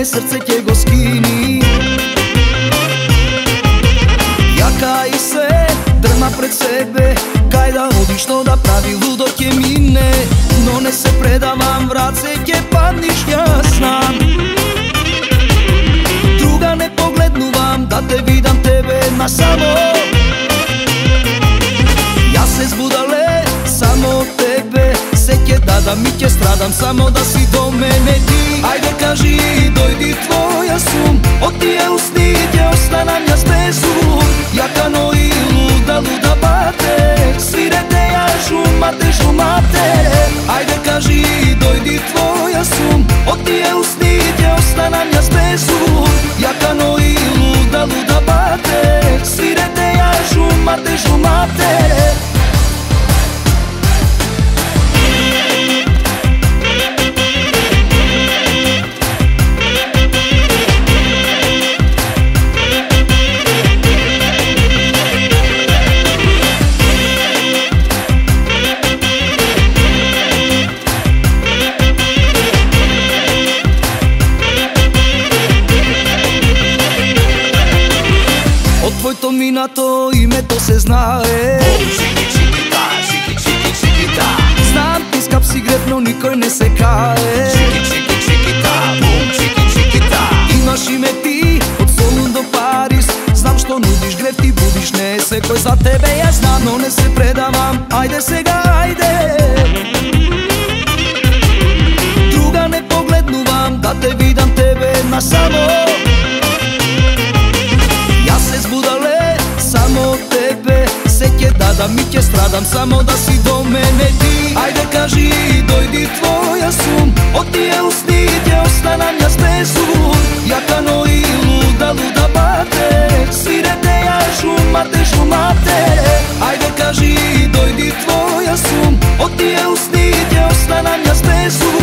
srce ќе го скини. Јака и се дрма пред себе, кај да оди, што да прави, лудо ќе мине. Но не се предавам, врат се ќе падниш, јас знам. Друга не погледнувам, да те видам тебе на само. Јас се збудале само од тебе, се ќе дадам и ќе страдам само да си до мене ти. Ајде кажи, дојди твоја сум, од тие усни ќе останам јас без ум. Јака, но и луда, луда бате, свирете ја жумате, жумате. Ајде кажи, дојди твоја сум, од тие усни ќе останам јас без ум. Јака, но и луда, луда бате, свирете ја жумате, жумате. Твоето минато името се знае. Чики, чикита, чики, чики, чикита. Знам ти скап си греб, но никој не се кае. Чики, чики, чикита, бум, чики, чикита. Имаш име ти, од Солун до Париз. Знам што нудиш, греб ти будиш, не е секој за тебе, јас знам. Но не се предавам, ајде сега, ајде. Друга не погледнувам, да те видам тебе на само. Само од тебе се ќе дадам и ќе страдам само да си до мене ти. Ајде кажи, дојди твоја сум, од тие усни ќе останам јас без ум. Јака, но и луда, луда бате, свирете ја жумате, жумате. Ајде кажи, дојди твоја сум, од тие усни ќе останам јас без ум.